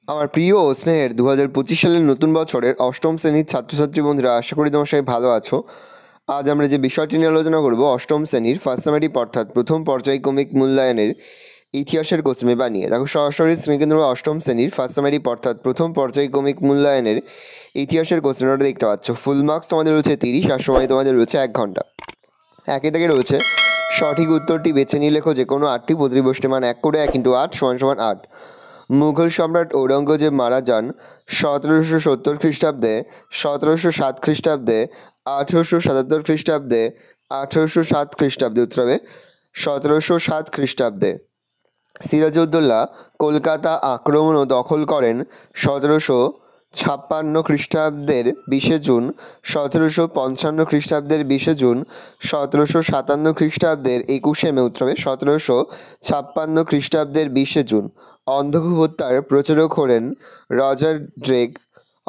আমার প্রিয় ও স্নেহের 2025 সালের নতুন বছরের অষ্টম শ্রেণীর ছাত্রছাত্রী বন্ধুরা, আশা করি তোমার সবাই ভালো আছো। আজ আমরা যে বিষয়টি নিয়ে আলোচনা করব, অষ্টম শ্রেণীর ফার্স্ট সামেটিভ অর্থাৎ প্রথম পর্যায়ক্রমিক মূল্যায়নের ইতিহাসের কোশ্চেন পেপার নিয়ে। দেখো, সরাসরি স্ক্রিনে কিন্তু আমরা অষ্টম শ্রেণীর ফার্স্ট সামেটিভ অর্থাৎ প্রথম পর্যায়ক্রমিক মূল্যায়নের ইতিহাসের কোশ্চেন পেপারটা দেখতে পাচ্ছ। ফুল মার্কস তোমাদের রয়েছে 30, আর সময় তোমাদের রয়েছে 1 ঘন্টা। একে থেকে রয়েছে সঠিক উত্তরটি বেছে নিয়ে লেখো যে কোনো 8টি প্রতিটি প্রশ্নের মান 1 করে 1 × 8 = 8। মুঘল সম্রাট ঔরঙ্গজেব মারা যান 1770 খ্রিস্টাব্দে, 1707 খ্রিস্টাব্দে, 1877 খ্রিস্টাব্দে, 1807 খ্রিস্টাব্দে। উত্তর হবে 1707 খ্রিস্টাব্দে। সিরাজউদ্দৌলা কলকাতা আক্রমণ ও দখল করেন 1756 খ্রিস্টাব্দের 20 জুন, 1755 খ্রিস্টাব্দের 20 জুন, 1757 খ্রিস্টাব্দের 21 মে। উত্তর হবে 1756 খ্রিস্টাব্দের 20 জুন। অন্ধকূপ হত্যার প্রচারক হলেন Roger Drake,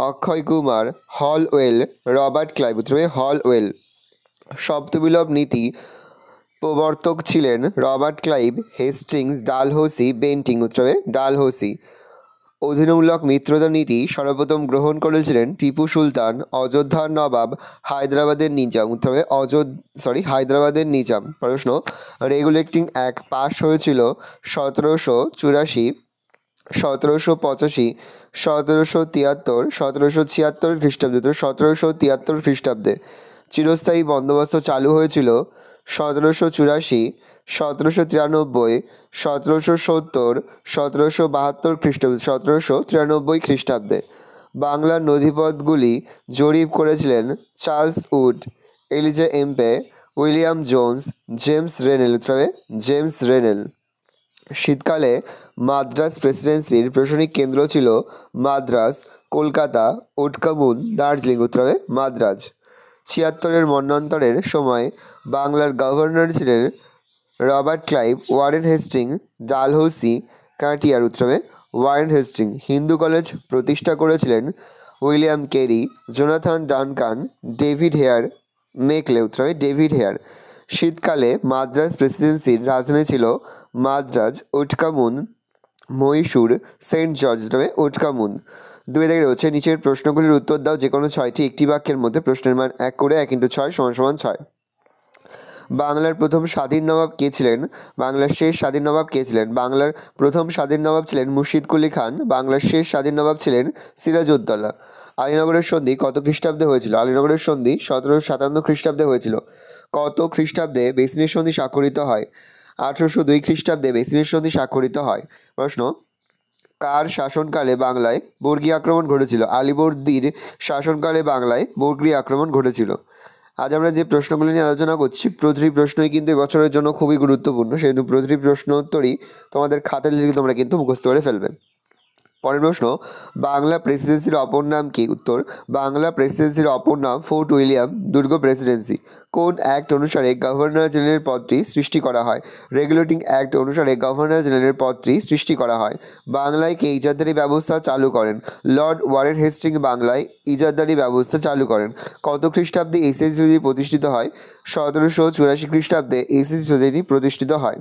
Akshay Kumar, Holwell, Robert Clive. উত্তর হবে হলওয়েল। শব্দবিলোপ নীতি প্রবর্তক ছিলেন Robert Clive, Hastings, Dalhousie, Bentinck. উত্তর হবে ডালহৌসি। অধীনমূলক মিত্রতা নীতি সর্বপ্রথম গ্রহণ করেছিলেন টিপু সুলতান, অযোধ্যার নবাব, হায়দ্রাবাদের নিজাম। উত্তর হবে হায়দ্রাবাদের নিজাম। প্রশ্ন, রেগুলেটিং অ্যাক্ট পাস হয়েছিল 1784, 1785, 1773, 1776 খ্রিস্টাব্দে। 1773 খ্রিস্টাব্দে। চিরস্থায়ী বন্দোবস্ত চালু হয়েছিল 1784, 1793, 1770, 1772 খ্রিস্টাব্দে। 1793 খ্রিস্টাব্দে। বাংলার নথিপত্রগুলি জরিপ করেছিলেন Charles Wood, Elijah Impey, William Jones, James Rennell. উত্তর হবে জেমস রেনেল। শীতকালে মাদ্রাজ প্রেসিডেন্সির প্রশাসনিক কেন্দ্র ছিল মাদ্রাজ, কলকাতা, উটকামুন, দার্জিলিং। উত্তর হবে মাদ্রাজ। 76-এর মন্বন্তরের সময় বাংলার গভর্নর ছিলেন Robert Clive, Warren Hasting, Dalhousie, Cartier. উত্তর হবে ওয়ারেন হেস্টিং। হিন্দু কলেজ প্রতিষ্ঠা করেছিলেন William Carey, Jonathan Duncan, David Hare Macaulay. উত্তর হবে ডেভিড হেয়ার। শীতকালে মাদ্রাজ প্রেসিডেন্সির রাজধানী ছিল মাদ্রাজ, উটকামুন, মহীশূর, সেন্ট জর্জ। উত্তর হবে উটকামুন। 2 থেকে রয়েছে নিচের প্রশ্নগুলির উত্তর দাও যে কোনো 6টি একটি বাক্যের মধ্যে। প্রশ্নের মান 1 করে 1 × 6 = 6। বাংলার প্রথম স্বাধীন নবাব কে ছিলেন? বাংলার শেষ স্বাধীন নবাব কে ছিলেন? বাংলার প্রথম স্বাধীন নবাব ছিলেন মুর্শিদ কুলি খান। বাংলার শেষ স্বাধীন নবাব ছিলেন সিরাজউদ্দৌলা। আলীনগরের সন্ধি কত খ্রিস্টাব্দে হয়েছিল? আলীনগরের সন্ধি 1757 খ্রিস্টাব্দে হয়েছিল। কত খ্রিস্টাব্দে বেসিনের সন্ধি স্বাক্ষরিত হয়? 1802 খ্রিস্টাব্দে বেসিনের সন্ধি স্বাক্ষরিত হয়। প্রশ্ন, কার শাসনকালে বাংলায় বর্গী আক্রমণ ঘটেছিল? আলীবর্দীর শাসনকালে বাংলায় বর্গী আক্রমণ ঘটেছিল। আজ আমরা যে প্রশ্নগুলি নিয়ে আলোচনা করছি, প্রতিটি প্রশ্নই কিন্তু এবছরের জন্য খুবই গুরুত্বপূর্ণ, সেহেতু প্রতিটি প্রশ্ন উত্তরই তোমাদের খাতায় লিখে তোমরা কিন্তু মুখস্থ করে ফেলবে। পরের প্রশ্ন, বাংলা প্রেসিডেন্সির অপর নাম কি? উত্তর, বাংলা প্রেসিডেন্সির অপর নাম ফোর্ট উইলিয়াম দুর্গ প্রেসিডেন্সি। কোন অ্যাক্ট অনুসারে গভর্নর জেনারেলের পদটি সৃষ্টি করা হয়? রেগুলেটিং অ্যাক্ট অনুসারে গভর্নর জেনারেলের পদটি সৃষ্টি করা হয়। বাংলায় কে ইজারদারি ব্যবস্থা চালু করেন? লর্ড ওয়ারেন হেস্টিং বাংলায় ইজারদারি ব্যবস্থা চালু করেন। কত খ্রিস্টাব্দে এসএসসি সোসাইটি প্রতিষ্ঠিত হয়? 1784 খ্রিস্টাব্দে এসএসসি সোসাইটি প্রতিষ্ঠিত হয়।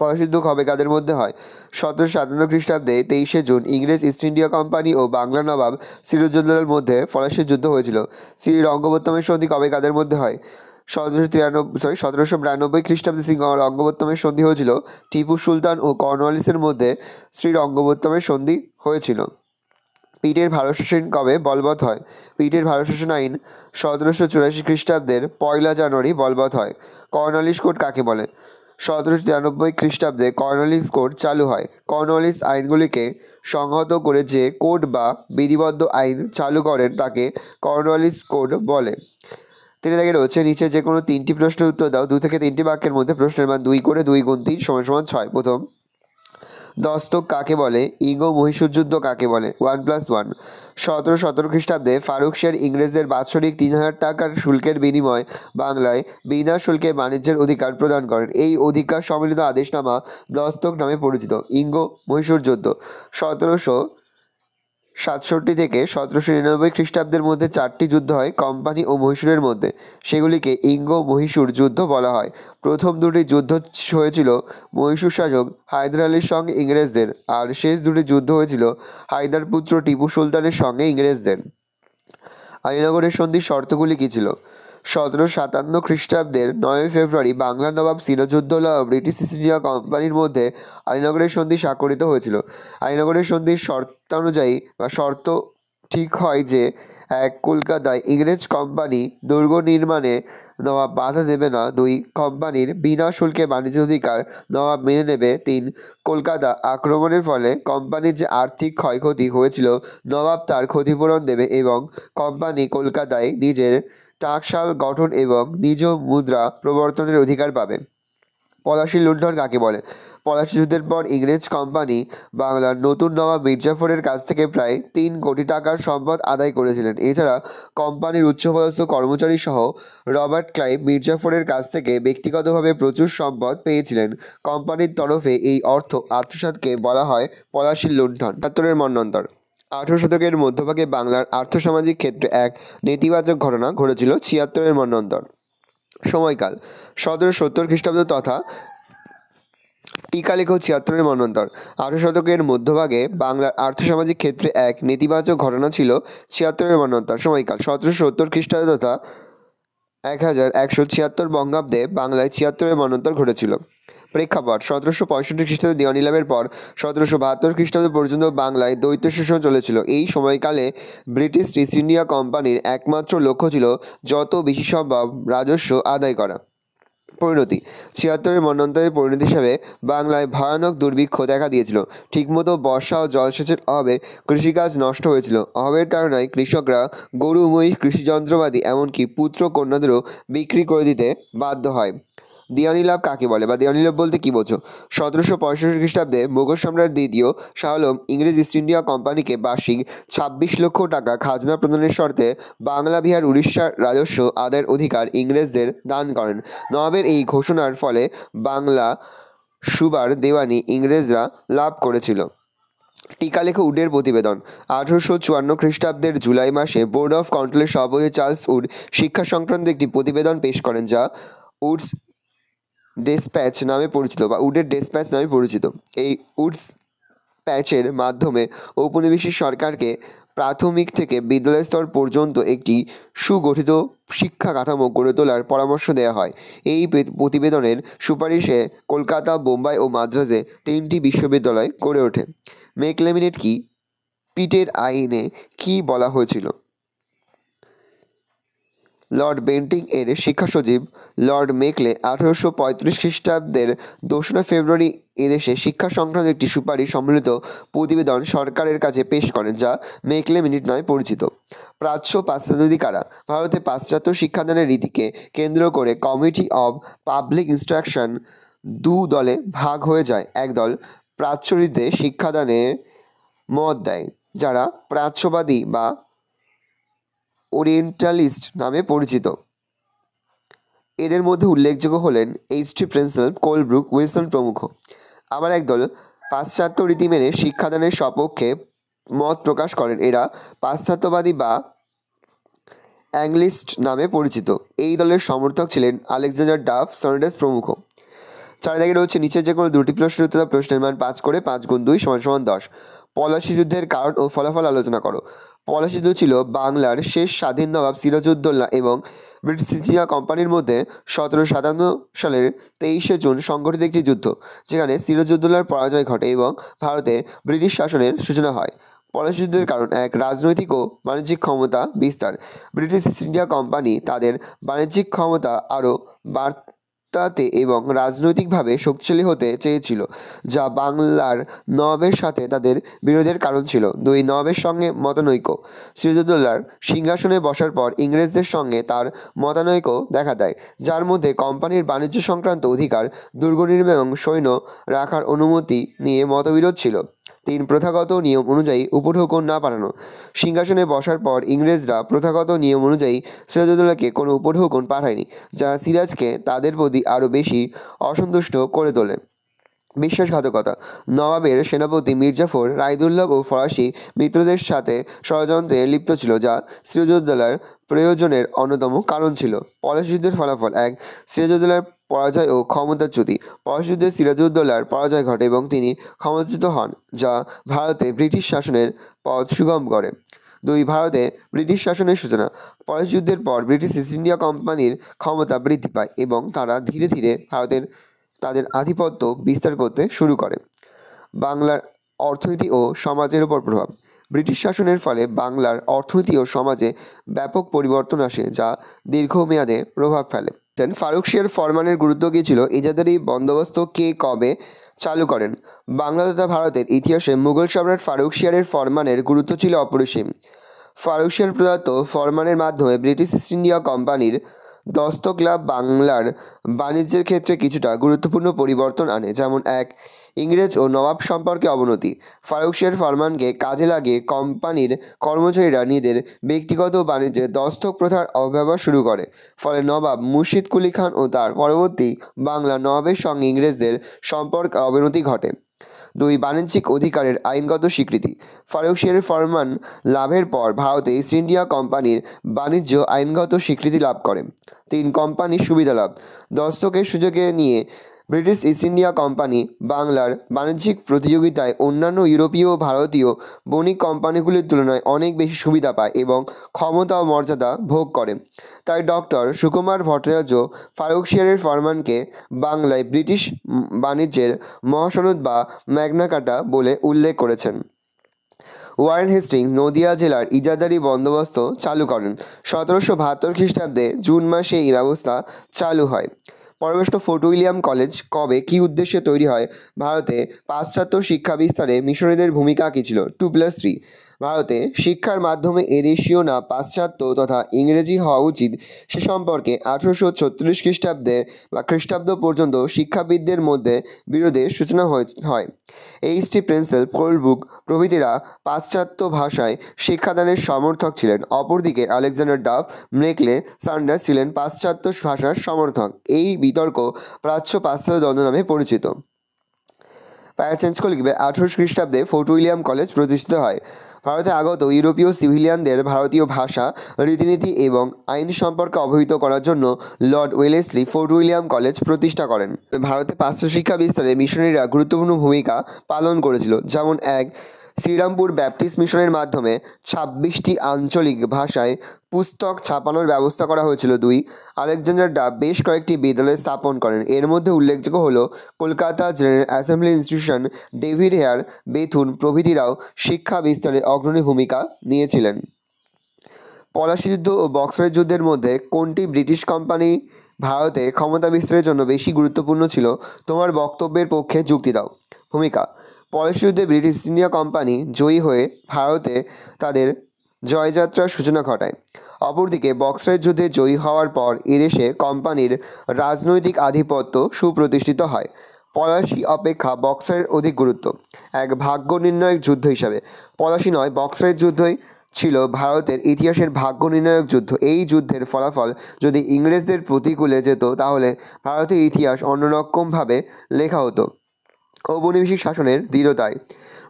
পলাশির কবে কাদের মধ্যে হয়? 1757 খ্রিস্টাব্দে 23 জুন ইংরেজ ইস্ট ইন্ডিয়া কোম্পানি ও বাংলা নবাব সিরাজউদ্দৌলার মধ্যে পলাশির যুদ্ধ হয়েছিল। শ্রী রঙ্গবোত্তমের সন্ধি কবে কাদের মধ্যে হয়? 1792 খ্রিস্টাব্দে শ্রী রঙ্গবোত্তমের সন্ধি হয়েছিল টিপু সুলতান ও কর্নওয়ালিসের মধ্যে। শ্রী রঙ্গবোত্তমের সন্ধি হয়েছিল। পিটের ভারত শাসন কবে বলবৎ হয়? পিটের ভারত শাসন আইন 1784 খ্রিস্টাব্দের 1 জানুয়ারি বলবৎ হয়। কর্নওয়ালিস কোড কাকে বলে? 1793 খ্রিস্টাব্দে কর্নওয়ালিস কোড চালু হয়। কর্নওয়ালিস আইনগুলিকে সংহত করে যে কোড বা বিধিবদ্ধ আইন চালু করেন তাকে কর্নওয়ালিস কোড বলে। 3 থেকে রয়েছে নিচে যে কোনো 3টি প্রশ্নের উত্তর দাও। 2 থেকে 3টি বাক্যের মধ্যে। প্রশ্নের মান 2 করে 2 × 3 = 6। প্রথম, দস্তক কাকে বলে? ইঙ্গ মহীশূর যুদ্ধ কাকে বলে? 1+1। 1717 খ্রিস্টাব্দে ফারুক শের ইংরেজদের বাৎসরিক 3000 টাকার শুল্কের বিনিময়ে বাংলায় বিনা শুল্কে বাণিজ্যের অধিকার প্রদান করেন। এই অধিকার সম্মিলিত আদেশনামা দস্তক নামে পরিচিত। ইঙ্গ মহীশূর যুদ্ধ 1717 1767 থেকে 1799 খ্রিস্টাব্দের মধ্যে 4টি যুদ্ধ হয় কোম্পানি ও মহীশূরের মধ্যে। সেগুলিকে ইঙ্গ-মহীশূর যুদ্ধ বলা হয়। প্রথম দুটি যুদ্ধ হয়েছিল মহীশূর শাসক হায়দার আলীর সঙ্গে ইংরেজদের, আর শেষ দুটি যুদ্ধ হয়েছিল হায়দার পুত্র টিপু সুলতানের সঙ্গে ইংরেজদের। আলীনগরের সন্ধির শর্তগুলি কী ছিল? 1757 খ্রিস্টাব্দের 9 ফেব্রুয়ারি বাংলার নবাব সিরাজউদ্দৌলা ও ব্রিটিশ ইস্ট ইন্ডিয়া কোম্পানির মধ্যে আলীনগরের সন্ধি স্বাক্ষরিত হয়েছিল। আলীনগরের সন্ধির শর্তানুযায়ী বা শর্ত ঠিক হয় যে, 1. কলকাতায় ইংরেজ কোম্পানি দুর্গ নির্মাণে নবাব বাধা দেবে না। 2. কোম্পানির বিনা শুল্কে বাণিজ্য অধিকার নবাব মেনে নেবে। 3. কলকাতা আক্রমণের ফলে কোম্পানির যে আর্থিক ক্ষয়ক্ষতি হয়েছিল নবাব তার ক্ষতিপূরণ দেবে এবং কোম্পানি কলকাতায় নিজের টাকশাল গঠন এবং নিজ মুদ্রা প্রবর্তনের অধিকার পাবে। পলাশী লুণ্ঠন কাকে বলে? পলাশী যুদ্ধের পর ইংরেজ কোম্পানি বাংলার নতুন নবাব মির্জাফরের কাছ থেকে প্রায় 3 কোটি টাকার সম্পদ আদায় করেছিলেন। এছাড়া কোম্পানির উচ্চপদস্থ কর্মচারী সহ রবার্ট ক্লাইভ মির্জাফরের কাছ থেকে ব্যক্তিগতভাবে প্রচুর সম্পদ পেয়েছিলেন। কোম্পানির তরফে এই অর্থ আত্মসাৎকে বলা হয় পলাশী লুণ্ঠন। ৭৭-এর মন্বন্তর। 18 শতকের মধ্যভাগে বাংলার আর্থসামাজিক ক্ষেত্রে এক নেতিবাচক ঘটনা ঘটেছিল। 76-এর মন্বন্তর। সময়কাল 1770 খ্রিস্টাব্দ তথা টিকালেখ 76-এর মন্বন্তর। 18 শতকের মধ্যভাগে বাংলার আর্থসামাজিক ক্ষেত্রে এক নেতিবাচক ঘটনা ছিল। 76-এর মন্বন্তর। সময়কাল 1770 খ্রিস্টাব্দ তথা 1176 বঙ্গাব্দে বাংলায় 76-এর মন্বন্তর ঘটেছিল। প্রেক্ষাপট 1765 খ্রিস্টাব্দে দেওয়ানি লাভের পর 1772 খ্রিস্টাব্দ পর্যন্ত বাংলায় দ্বৈত শাসন চলেছিল। এই সময়কালে ব্রিটিশ ইস্ট ইন্ডিয়া কোম্পানির একমাত্র লক্ষ্য ছিল যত বেশি সম্ভব রাজস্ব আদায় করা। পরিণতি 76-এর মন্বন্তরের পরিণতি হিসাবে বাংলায় ভয়ানক দুর্ভিক্ষ দেখা দিয়েছিল। ঠিকমতো বর্ষা ও জলসেচের অভাবে কৃষিকাজ নষ্ট হয়েছিল। অভাবের তাড়নায় কৃষকরা গরু, মহিষ, কৃষিযন্ত্রপাতি এমনকি পুত্র কন্যাদেরও বিক্রি করে দিতে বাধ্য হয়। দেওয়ানি লাভ কাকে বলে বা দেওয়ানি লাভ বলতে কী বোঝো? 1765 খ্রিস্টাব্দে মুঘল সম্রাট দ্বিতীয় শাহ আলম ইংরেজ ইস্ট ইন্ডিয়া কোম্পানিকে বার্ষিক 26 লক্ষ টাকা খাজনা প্রদানের শর্তে বাংলা, বিহার, উড়িষ্যার রাজস্ব আদায়ের অধিকার ইংরেজদের দান করেন। নবাবের এই ঘোষণার ফলে বাংলা সুবার দেওয়ানি ইংরেজরা লাভ করেছিল। টিকালেখ উডের প্রতিবেদন 1854 খ্রিস্টাব্দের জুলাই মাসে বোর্ড অফ কন্ট্রোলের সভাপতি চার্লস উড শিক্ষা সংক্রান্ত একটি প্রতিবেদন পেশ করেন, যা উডস ডেসপ্যাচ নামে পরিচিত বা উডের ডেসপ্যাচ নামে পরিচিত। এই উডস প্যাচের মাধ্যমে ঔপনিবেশিক সরকারকে প্রাথমিক থেকে বিদ্যালয় স্তর পর্যন্ত একটি সুগঠিত শিক্ষা কাঠামো গড়ে তোলার পরামর্শ দেওয়া হয়। এই প্রতিবেদনের সুপারিশে কলকাতা, বোম্বাই ও মাদ্রাজে 3টি বিশ্ববিদ্যালয় গড়ে ওঠে। মেকলেমিনেট কি? পিটের আইনে কি বলা হয়েছিল? লর্ড বেন্টিং এর শিক্ষা সচিব লর্ড মেকলে 1835 খ্রিস্টাব্দের 2 ফেব্রুয়ারি এদেশে শিক্ষা সংক্রান্ত একটি সুপারিশ সম্মিলিত প্রতিবেদন সরকারের কাছে পেশ করেন, যা মেকলে মিনিট নামে পরিচিত। প্রাচ্য পাশ্চাত্যবাদী কারা? ভারতে পাশ্চাত্য শিক্ষাদানের রীতিকে কেন্দ্র করে কমিটি অব পাবলিক ইনস্ট্রাকশন 2 দলে ভাগ হয়ে যায়। এক দল প্রাচ্য রীতিতে শিক্ষাদানে মত দেয়, যারা প্রাচ্যবাদী বা ওরিয়েন্টালিস্ট নামে পরিচিত। এদের মধ্যে উল্লেখযোগ্য হলেন এইচ.টি. প্রেন্সেল, কোলব্রুক, উইলসন প্রমুখ। আবার একদল পাশ্চাত্য রীতি মেনে শিক্ষাদানের সপক্ষে মত প্রকাশ করেন। এরা পাশ্চাত্যবাদী বা অ্যাংলিস্ট নামে পরিচিত। এই দলের সমর্থক ছিলেন আলেকজান্ডার ডাফ, সন্ডেস প্রমুখ। 4 দাগে রয়েছে নিচের যে কোনো দুটি প্রশ্নের উত্তর, প্রশ্নের মান 5 করে, 5 গুণ 2 = 10। পলাশী যুদ্ধের কারণ ও ফলাফল আলোচনা করো। পলাশী যুদ্ধ ছিল বাংলার শেষ স্বাধীন নবাব সিরাজউদ্দৌলা এবং ব্রিটিশ ইস্ট ইন্ডিয়া কোম্পানির মধ্যে 1757 সালের 23শে জুন সংঘটিত একটি যুদ্ধ, যেখানে সিরাজউদ্দৌলার পরাজয় ঘটে এবং ভারতে ব্রিটিশ শাসনের সূচনা হয়। পলাশী যুদ্ধের কারণ 1. রাজনৈতিক ও বাণিজ্যিক ক্ষমতা বিস্তার। ব্রিটিশ ইস্ট ইন্ডিয়া কোম্পানি তাদের বাণিজ্যিক ক্ষমতা আরও বাড়াতে এবং রাজনৈতিকভাবে শক্তিশালী হতে চেয়েছিল, যা বাংলার নবাবের সাথে তাদের বিরোধের কারণ ছিল। 2. নবাবের সঙ্গে মতানৈক্য। সিরাজউদ্দৌলার সিংহাসনে বসার পর ইংরেজদের সঙ্গে তার মতানৈক্য দেখা দেয়, যার মধ্যে কোম্পানির বাণিজ্য সংক্রান্ত অধিকার, দুর্গ নির্মাণ এবং সৈন্য রাখার অনুমতি নিয়ে মতবিরোধ ছিল। 3. প্রথাগত নিয়ম অনুযায়ী উপঢৌকন না পাঠানো। সিংহাসনে বসার পর ইংরেজরা প্রথাগত নিয়ম অনুযায়ী সিরাজউদ্দৌলাকে কোনো উপঢৌকন পাঠায়নি, যা সিরাজকে তাদের প্রতি আরও বেশি অসন্তুষ্ট করে তোলে। বিশ্বাসঘাতকতা। নবাবের সেনাপতি মির্জাফর রায়দুল্লাহ ও ফরাসি মিত্রদের সাথে ষড়যন্ত্রে লিপ্ত ছিল, যা সিরাজউদ্দৌলার প্রয়োজনের অন্যতম কারণ ছিল। পলাশী যুদ্ধের ফলাফল: 1. সিরাজউদ্দৌলার পরাজয় ও ক্ষমতাচ্যুতি। পলাশী যুদ্ধে সিরাজউদ্দৌলার পরাজয় ঘটে এবং তিনি ক্ষমতাচ্যুত হন, যা ভারতে ব্রিটিশ শাসনের পথ সুগম করে। 2. ভারতে ব্রিটিশ শাসনের সূচনা। পলাশী যুদ্ধের পর ব্রিটিশ ইস্ট ইন্ডিয়া কোম্পানির ক্ষমতা বৃদ্ধি পায় এবং তারা ধীরে ধীরে তাদের আধিপত্য বিস্তার করতে শুরু করে। বাংলার অর্থনীতি ও সমাজের উপর প্রভাব। ব্রিটিশ শাসনের ফলে বাংলার অর্থনীতি ও সমাজে ব্যাপক পরিবর্তন আসে, যা দীর্ঘমেয়াদে প্রভাব ফেলে। ফারুকশিয়ার ফরমানের গুরুত্ব কী ছিল? ইজাদারি বন্দোবস্ত কে কবে চালু করেন? বাংলা তথা ভারতের ইতিহাসে মুঘল সম্রাট ফারুকশিয়ারের ফরমানের গুরুত্ব ছিল অপরিসীম। ফারুকশিয়ার প্রদত্ত ফরমানের মাধ্যমে ব্রিটিশ ইস্ট ইন্ডিয়া কোম্পানির দস্তক লাভ বাংলার বাণিজ্যের ক্ষেত্রে কিছুটা গুরুত্বপূর্ণ পরিবর্তন আনে, যেমন: 1. ইংরেজ ও নবাব সম্পর্কে অবনতি। ফারুকশিয়ার ফরমানকে কাজে লাগিয়ে কোম্পানির কর্মচারীরা নিজেদের ব্যক্তিগত বাণিজ্যে দস্তক প্রথার অপব্যবহার শুরু করে, ফলে নবাব মুর্শিদ কুলি খান ও তার পরবর্তী বাংলা নবাবের সঙ্গে ইংরেজদের সম্পর্কে অবনতি ঘটে। 2. বাণিজ্যিক অধিকারের আইনগত স্বীকৃতি। ফারুকশিয়ারের ফরমান লাভের পর ভারতে ইস্ট ইন্ডিয়া কোম্পানির বাণিজ্য আইনগত স্বীকৃতি লাভ করে। 3. কোম্পানির সুবিধা লাভ। দস্তকের সুযোগে নিয়ে ব্রিটিশ ইস্ট ইন্ডিয়া কোম্পানি বাংলার বাণিজ্যিক প্রতিযোগিতায় অন্যান্য ইউরোপীয় ও ভারতীয় বণিক কোম্পানিগুলির তুলনায় অনেক বেশি সুবিধা পায় এবং ক্ষমতা ও মর্যাদা ভোগ করে। তাই ডক্টর সুকুমার ভট্টাচার্য ফারুকশিয়ারের ফরমানকে বাংলায় ব্রিটিশ বাণিজ্যের মহাসনদ বা ম্যাগনা কার্টা বলে উল্লেখ করেছেন। ওয়ারেন হেস্টিংস নদিয়া জেলার ইজাদারি বন্দোবস্ত চালু করেন। 1772 খ্রিস্টাব্দে জুন মাসে এই ব্যবস্থা চালু হয়। পরবেষ্ট ফোর্ট উইলিয়াম কলেজ কবে কী উদ্দেশ্যে তৈরি হয়? ভারতে পাশ্চাত্য শিক্ষা বিস্তারে মিশনারিদের ভূমিকা কী ছিল? 2+3। ভারতে শিক্ষার মাধ্যমে এদেশীয় না পাশ্চাত্য তথা ইংরেজি হওয়া উচিত সে সম্পর্কে 1836 খ্রিস্টাব্দে বা খ্রিস্টাব্দ পর্যন্ত শিক্ষাবিদদের মধ্যে বিরোধের সূচনা হয়। H.T. প্রেন্সেল, কোলব্রুক প্রভৃতিরা পাশ্চাত্য ভাষায় শিক্ষাদানের সমর্থক ছিলেন। অপরদিকে আলেকজান্ডার ডাফ, মেকলে, সান্ডার্স ছিলেন পাশ্চাত্য ভাষার সমর্থক। এই বিতর্ক প্রাচ্য-পাশ্চাত্য দ্বন্দ্ব নামে পরিচিত। প্যারাচেঞ্জকো লিখবে 1800 খ্রিস্টাব্দে ফোর্ট উইলিয়াম কলেজ প্রতিষ্ঠিত হয়। ভারতে আগত ইউরোপীয় সিভিলিয়ানদের ভারতীয় ভাষা, রীতিনীতি এবং আইন সম্পর্কে অবহিত করার জন্য Lord Wellesley fort William college প্রতিষ্ঠা করেন। ভারতে পাশ্চাত্য শিক্ষা বিস্তারে মিশনারিরা গুরুত্বপূর্ণ ভূমিকা পালন করেছিল, যেমন: 1. শ্রীরামপুর ব্যাপটিস্ট মিশনের মাধ্যমে 26টি আঞ্চলিক ভাষায় পুস্তক ছাপানোর ব্যবস্থা করা হয়েছিল। 2. আলেকজান্ডার ডাফ বেশ কয়েকটি বিদ্যালয় স্থাপন করেন। এর মধ্যে উল্লেখযোগ্য হল Kolkata General Assembly Institution, David Hare, Bethune প্রভৃতিরাও শিক্ষা বিস্তারে অগ্রণী ভূমিকা নিয়েছিলেন। পলাশী যুদ্ধ ও বক্সারের যুদ্ধের মধ্যে কোনটি ব্রিটিশ কোম্পানি ভারতে ক্ষমতা বিস্তারের জন্য বেশি গুরুত্বপূর্ণ ছিল? তোমার বক্তব্যের পক্ষে যুক্তি দাও। ভূমিকা: পলাশী যুদ্ধে ব্রিটিশ ইস্ট ইন্ডিয়া কোম্পানি জয়ী হয়ে ভারতে তাদের জয়যাত্রার সূচনা ঘটায়। অপরদিকে বক্সারের যুদ্ধে জয়ী হওয়ার পর এদেশে কোম্পানির রাজনৈতিক আধিপত্য সুপ্রতিষ্ঠিত হয়। পলাশী অপেক্ষা বক্সারের অধিক গুরুত্ব। 1. ভাগ্য নির্ণায়ক যুদ্ধ হিসাবে। পলাশী নয়, বক্সারের যুদ্ধই ছিল ভারতের ইতিহাসের ভাগ্য নির্ণায়ক যুদ্ধ। এই যুদ্ধের ফলাফল যদি ইংরেজদের প্রতিকূলে যেত তাহলে ভারতের ইতিহাস অন্যরকমভাবে লেখা হতো। ঔপনিবেশিক শাসনের দৃঢ়তায়।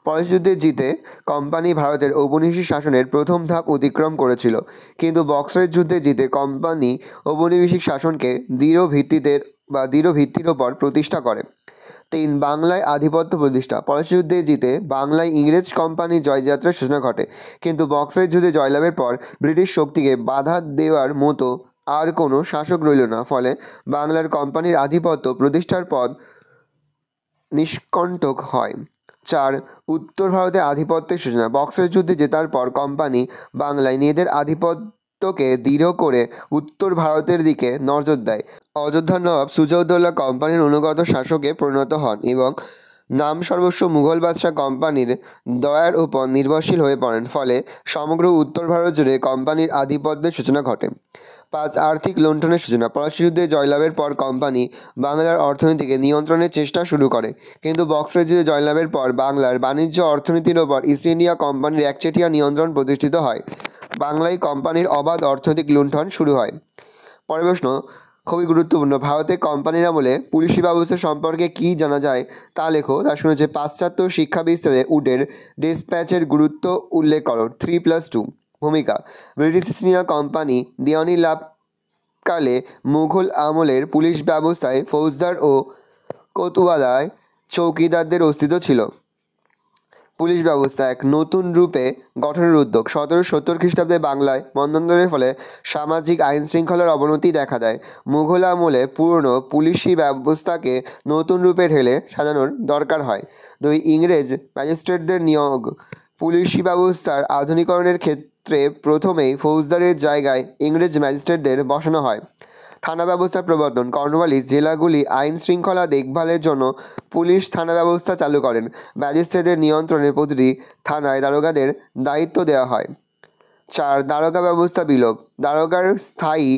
পলাশী যুদ্ধে জিতে কোম্পানি ভারতের ঔপনিবেশিক শাসনের প্রথম ধাপ অতিক্রম করেছিল, কিন্তু বক্সারের যুদ্ধে জিতে কোম্পানি ঔপনিবেশিক শাসনকে দৃঢ় ভিত্তির ওপর প্রতিষ্ঠা করে। 3. বাংলায় আধিপত্য প্রতিষ্ঠা। পলাশী যুদ্ধে জিতে বাংলায় ইংরেজ কোম্পানির জয়যাত্রার সূচনা ঘটে, কিন্তু বক্সারের যুদ্ধে জয়লাভের পর ব্রিটিশ শক্তিকে বাধা দেওয়ার মতো আর কোনো শাসক রইল না, ফলে বাংলার কোম্পানির আধিপত্য প্রতিষ্ঠার পথ নিষ্কণ্টক হয়। 4. উত্তর ভারতে আধিপত্যের সূচনা। বক্সারের যুদ্ধে জেতার পর কোম্পানি বাংলায় নিজেদের আধিপত্যকে দৃঢ় করে উত্তর ভারতের দিকে নজর দেয়। অযোধ্যার নবাব সুজাউদ্দৌলা কোম্পানির অনুগত শাসকে পরিণত হন এবং নামসর্বস্ব মুঘল বাদশাহ কোম্পানির দয়ার উপর নির্ভরশীল হয়ে পড়েন, ফলে সমগ্র উত্তর ভারত জুড়ে কোম্পানির আধিপত্যের সূচনা ঘটে। 5. আর্থিক লুণ্ঠনের সূচনা। পলাশী যুদ্ধে জয়লাভের পর কোম্পানি বাংলার অর্থনীতিকে নিয়ন্ত্রণের চেষ্টা শুরু করে, কিন্তু বক্সারের যুদ্ধে জয়লাভের পর বাংলার বাণিজ্য অর্থনীতির ওপর ইস্ট ইন্ডিয়া কোম্পানির একচেটিয়া নিয়ন্ত্রণ প্রতিষ্ঠিত হয়। বাংলায় কোম্পানির অবাধ অর্থনৈতিক লুণ্ঠন শুরু হয়। পরের প্রশ্ন: খুবই গুরুত্বপূর্ণ। ভারতে কোম্পানির আমলে পুলিশি ব্যবস্থা সম্পর্কে কী জানা যায় তা লেখো। তার সঙ্গে হচ্ছে পাশ্চাত্য শিক্ষা বিস্তারে উডের ডিসপ্যাচের গুরুত্ব উল্লেখ করো। 3+2। ভূমিকা। ব্রিটিশ ইস্ট ইন্ডিয়া কোম্পানি দেওয়ানি লাভকালে মুঘল আমলের পুলিশ ব্যবস্থায় ফৌজদার ও কোতওয়ালায় চৌকিদারদের অস্তিত্ব ছিল। পুলিশ ব্যবস্থা এক নতুন রূপে গঠনের উদ্যোগ। 1770 খ্রিস্টাব্দে বাংলায় মন্বন্তরের ফলে সামাজিক আইন শৃঙ্খলার অবনতি দেখা দেয়। মুঘল আমলে পুরনো পুলিশি ব্যবস্থাকে নতুন রূপে ঢেলে সাজানোর দরকার হয়। 2 ইংরেজ ম্যাজিস্ট্রেটদের নিয়োগ। পুলিশি ব্যবস্থার আধুনিকরণের ক্ষেত্রে প্রথমেই ফৌজদারের জায়গায় ইংরেজ ম্যাজিস্ট্রেটদের বসানো হয়। থানা ব্যবস্থার প্রবর্তন। কর্নওয়ালিস জেলাগুলি আইন শৃঙ্খলা দেখভালের জন্য পুলিশ থানা ব্যবস্থা চালু করেন। ম্যাজিস্ট্রেটের নিয়ন্ত্রণে প্রতিটি থানায় দারোগাদের দায়িত্ব দেওয়া হয়। 4 দারোগা ব্যবস্থা বিলোপ। দারোগার স্থায়ী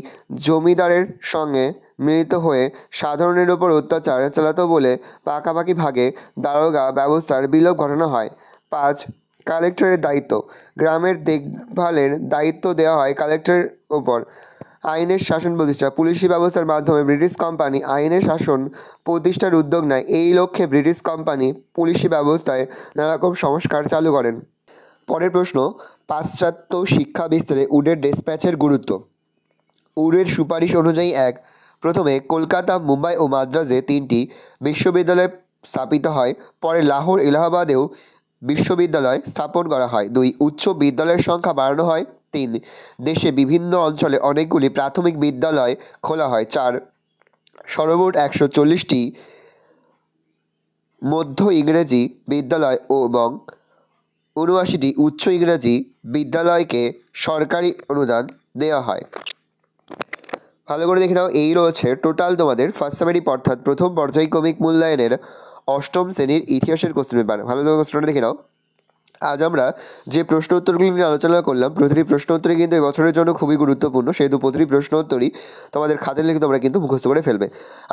জমিদারের সঙ্গে মিলিত হয়ে সাধারণের ওপর অত্যাচার চালাতো বলে পাকাপাকি ভাগে দারোগা ব্যবস্থার বিলোপ ঘটানো হয়। 5 কালেক্টরের দায়িত্ব। গ্রামের দেখভালের দায়িত্ব দেওয়া হয় কালেক্টরের ওপর। আইনের শাসন প্রতিষ্ঠা। পুলিশি ব্যবস্থার মাধ্যমে ব্রিটিশ কোম্পানি আইনের শাসন প্রতিষ্ঠার উদ্যোগ নেয়। এই লক্ষ্যে ব্রিটিশ কোম্পানি পুলিশি ব্যবস্থায় নানারকম সংস্কার চালু করেন। পরের প্রশ্ন, পাশ্চাত্য শিক্ষা বিস্তারে উডের ডিসপ্যাচের গুরুত্ব। উডের সুপারিশ অনুযায়ী প্রথমে কলকাতা, মুম্বাই ও মাদ্রাজে 3টি বিশ্ববিদ্যালয় স্থাপিত হয়। পরে লাহোর, এলাহাবাদেও বিশ্ববিদ্যালয় স্থাপন করা হয়। 2 উচ্চ বিদ্যালয়ের সংখ্যা বাড়ানো হয়। 3 দেশে বিভিন্ন অঞ্চলে অনেকগুলি প্রাথমিক বিদ্যালয় খোলা হয়। 4 সর্বমোট 140টি মধ্য ইংরেজি বিদ্যালয় এবং 79টি উচ্চ ইংরেজি বিদ্যালয়কে সরকারি অনুদান দেওয়া হয়। ভালো করে দেখে নাও, এই রয়েছে টোটাল তোমাদের ফার্স্ট সামারি অর্থাৎ প্রথম পর্যায়ক্রমিক মূল্যায়নের অষ্টম শ্রেণীর ইতিহাসের কোশ্চেন পেপার। ভালো করে কোশ্চেনটা দেখে নাও। আজ আমরা যে প্রশ্ন উত্তরগুলি নিয়ে আলোচনা করলাম, প্রতিটি প্রশ্ন উত্তরই কিন্তু এই বছরের জন্য খুবই গুরুত্বপূর্ণ। সেহেতু প্রতিটি প্রশ্ন উত্তরই তোমাদের খাতায় লিখে তোমরা কিন্তু মুখস্থ করে ফেলবে।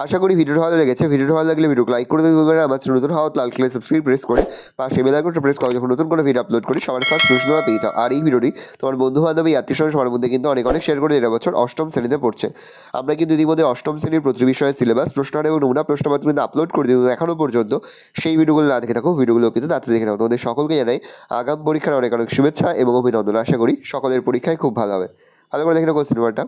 আশা করি ভিডিওটা ভালো লেগেছে। ভিডিওটা ভালো লাগলে ভিডিওকে লাইক করে দেবে। আমার চ্যানেল নতুন হওয়া লাল কালার সাবস্ক্রাইব প্রেস করে পাশে বেল আইকনটা প্রেস করে যখন নতুন কোনো ভিডিও আপলোড করি সবার ফার্স্ট প্রশ্ন পেয়ে যাও। আর এই ভিডিওটি তোমার বন্ধু বান্ধব, আত্মীয়স্বজন সবার মধ্যে কিন্তু অনেক শেয়ার করে দেবে। বছর অষ্টম শ্রেণীতে পড়ছে। আমরা কিন্তু ইতিমধ্যে অষ্টম শ্রেণীর প্রতিটি বিষয়ের সিলেবাস, প্রশ্ন এবং নমুনা প্রশ্নপত্র কিন্তু আপলোড করে দিই। এখনও পর্যন্ত সেই ভিডিওগুলো না দেখে থাকো, ভিডিওগুলো কিন্তু তাড়াতাড়ি দেখে নাও। তোমাদের সকলকে জানাই আগাম পরীক্ষার অনেক অনেক শুভেচ্ছা এবং অভিনন্দন। আশা করি সকলের পরীক্ষায় খুব ভালো হবে। ভালো করে দেখে নাও কোশ্চেন পেপারটা।